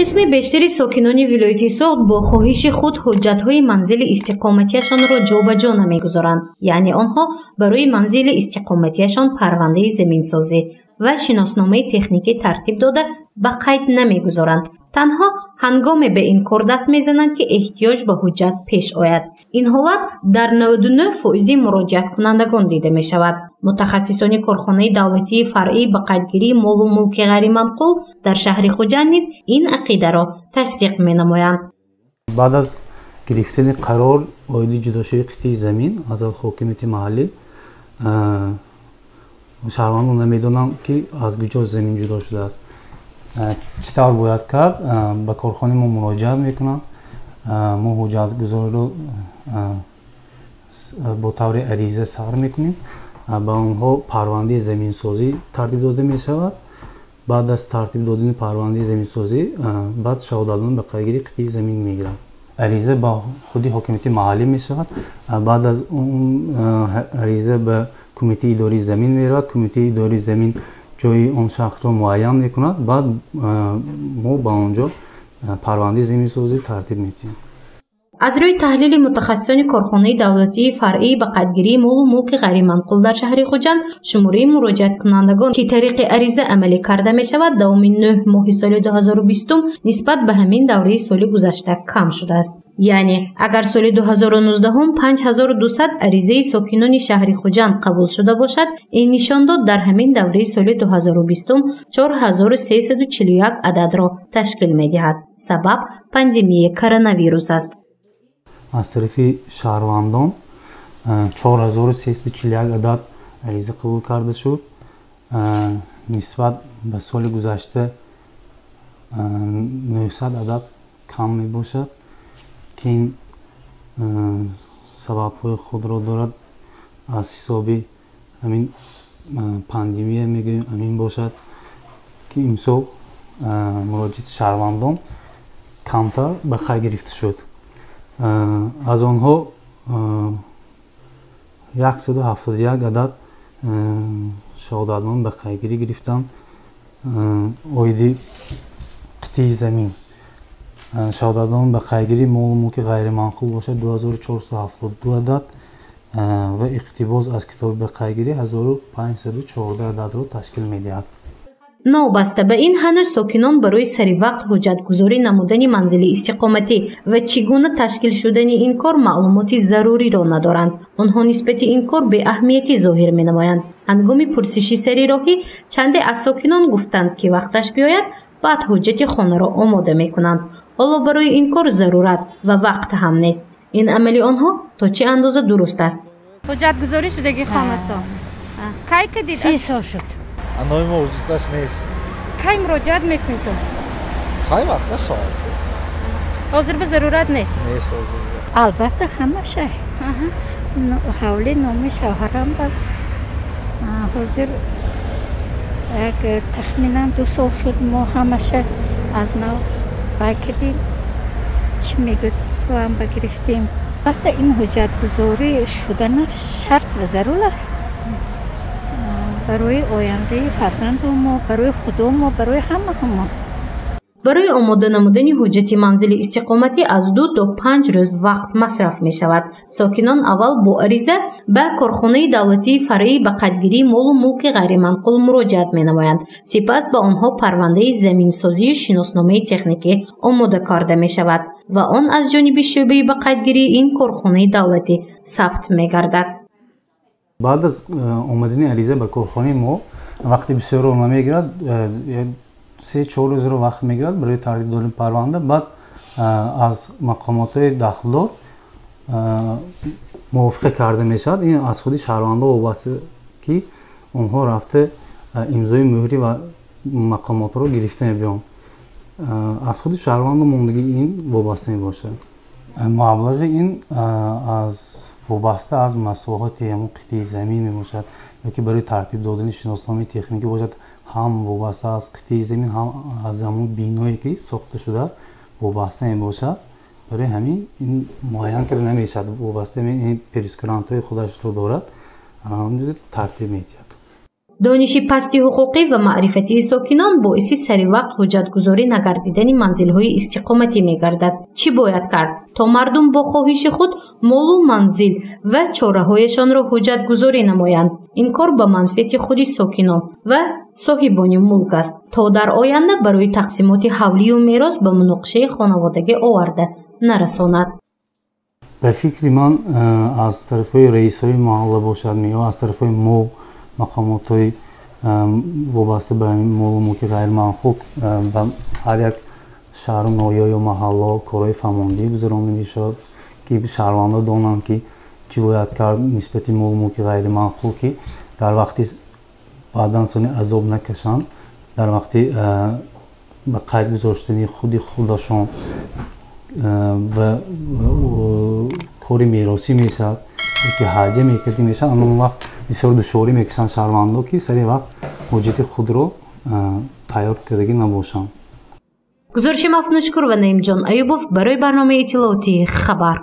қисми бештари сокинони вилояти Соғд бо хоҳиши худ ҳуҷҷатҳои манзили истиқоматиашонро ҷобаҷо намегузоранд, яъне онҳо барои манзили истиқоматиашон парвандаи заминсозӣ ва шиносномаи техникӣ тартиб дода ба қайд намегузоранд. танҳо ҳангоме ба ин кор даст мезананд ки эҳтиёҷ ба ҳуҷҷат пеш ояд. ин ҳолат дар 99% муроҷиаткунандагон дида мешавад. мутахассисони корхонаи давлатии фаръӣ ба қайдгирии молу мулки ғайриманқул дар шаҳри Хуҷанд низ ин ақидаро тасдиқ менамоянд. баъд аз гирифтани қарор оиди ҷудошавии қитъаи замин аз ҳокимияти маҳаллӣ, шаҳрвандон намедонанд ки аз куҷо замин ҷудо шудааст. чӣ тавр бояд кард? ба корхонаи мо муроҷиат мекунанд. мо ҳуҷҷатгузориро бо таври ариза сар мекунем. ба онҳо парвандаи заминсозӣ тартиб дода мешавад. баъд аз тартиб додани парвандаи заминсозӣ баъд шаҳодатномаи ба қайдгирии қитъаи замин мегирад. ариза ба худи ҳокимияти маҳаллӣ мешавад. баъд аз он ариза ба кумитаи идории замин меравад. кумитаи идории замин ҷои он шахсро муайян мекунад. баъд мо ба онҷо парвандаи заминсозӣ тартиб метиҳем. аз рӯи таҳлили мутахассисони корхонаи давлатии фаръӣ ба қайдгирии молу мулки ғайриманқул дар шаҳри Хуҷанд шумораи муроҷиаткунандагон ки тариқи ариза амалӣ карда мешавад давоми 9 моҳи соли 2020 нисбат ба ҳамин давраи соли гузашта кам шудааст. яъне агар соли 2019 5200 аризаи сокинони шаҳри Хуҷанд қабул шуда бошад, ин нишон дод дар ҳамин давраи соли 2020 4341 ададро ташкил медиҳад. сабаб пандемияи коронавирус аст. аз тарафи шаҳрвандон 4341 адад ариза қабул карда шуд. нисбат ба соли гузашта 900 адад кам мебошад ки ин сабабҳои худро дорад. аз ҳисоби ҳамин пандемия мегӯем ҳамин бошад ки имсол муроҷиати шаҳрвандон камтар ба қайд гирифта шуд. аз онҳо 171 адад шаҳодатнома ба қайдгирӣ гирифтанд оиди қитъаи замин. шаҳодатнома ба қайдгирии молу мулки ғайриманқул бошад 2472 адад ва иқтибос аз китоби ба қайдгирӣ 1514 ададро ташкил медиҳад. новбаста ба ин ҳанӯз сокинон барои саривақт ҳуҷҷатгузорӣ намудани манзили истиқоматӣ ва чӣ гуна ташкил шудани ин кор маълумоти заруриро надоранд. онҳо нисбати ин кор беаҳамиятӣ зоҳир менамоянд. ҳангоми пурсиши сарироҳӣ чанде аз сокинон гуфтанд ки вақташ биёяд баъд ҳуҷҷати хонаро омода мекунанд. ҳоло барои ин кор зарурат ва вақт ҳам нест. ин амали онҳо то чӣ андоза дуруст аст? ҳуҷҷатгузорӣ шудагӣ хонато кай кадид? 3 сол шуд. анои мо вуҷудаш нест. кай муроҷиат мекунӣ ту? қай вақта шоҳад? ҳозир ба зарурат нест? Нест ҳозир. албатта ҳамаша ҳавли номи шавҳарам ба ҳозир як тахминан 2 сол шуд мо ҳамаша аз нав бай кардем. чӣ мегӯям ба гирифтем. албатта ин ҳуҷҷатгузорӣ шуданаш шарт ва зарур аст барои ояндаи фарзандомо, барои худомо, барои ҳамаҳо мо. барои омода намудани ҳуҷҷати манзили истиқоматӣ аз 2 то 5 рӯз вақт масраф мешавад. сокинон аввал бо ариза ба корхонаи давлатии фаръӣ ба қайдгирии молу мулки ғайриманқул муроҷиат менамоянд. сипас ба онҳо парвандаи заминсозию шиносномаи техникӣ омода карда мешавад ва он аз ҷониби шӯъбаи ба қайдгирии ин корхонаи давлатӣ сабт мегардад. баъд аз омадани ариза ба корхонаи мо вақти бисёрро намегирад. 3-4 рӯзро вақт мегирад барои тартиб додани парванда. баъд аз мақомотҳои дахлдор мувофиқа карда мешавад. ин аз худи шаҳрвандон вобаста ки онҳо рафта имзои мӯҳри ва мақомотро гирифта мебиёнд. аз худи шаҳрвандон мондагӣ ин вобаста мебошад. маблағи ин аз вобаста аз масоҳати ҳамон қитъаи замин мебошад ёки барои тартиб додани шиносномаи техникӣ бошад. ҳам вобаста аз қитъаи замин, ҳам аз ҳамон биное ки сохта шуда вобаста мебошад. барои ҳамин ин муайян карда намешавад. вобаста прескурантҳои худашро дорад. ҳамҷур тартиб метиҳад. дониши пасти ҳуқуқӣ ва маърифатии сокинон боиси сари вақт ҳуҷҷатгузорӣ нагардидани манзилҳои истиқоматӣ мегардад. Чӣ бояд кард то мардум бо хоҳиши худ молу манзил ва чораҳояшонро ҳуҷҷатгузорӣ намоянд? ин кор ба манфиати худи сокинон ва соҳибони мулк аст, то дар оянда барои тақсимоти ҳавлию мерос ба муноқишаи хонаводагӣ оварда нарасонад. ба фикри ман аз тарафҳои раисҳои маҳалла бошад ё аз тарафҳои мол мақомотҳои вобаста ба молу мулки ғайриманхук ба ҳар як шаҳру ноҳия ё маҳалло корҳои фармондӣ гузаронида мешавад ки шаҳрвандо донанд ки чӣ бояд кард нисбати молу мулки ғайриманхук ки дар вақти баъдан сони азоб накашанд, дар вақти ба қайд гузоштани худи худашон ва кори меросӣ мешавад ки ҳадя мекардӣ мешавад, аммо он вақт бисёр душворӣ мекашанд шаҳрвандо ки сари вақт ҳоҷати худро тайёр кардагӣ набошанд. гузориши мафнуншкур ва наимҷон Аюбов барои барномаи иттилоотии Хабар.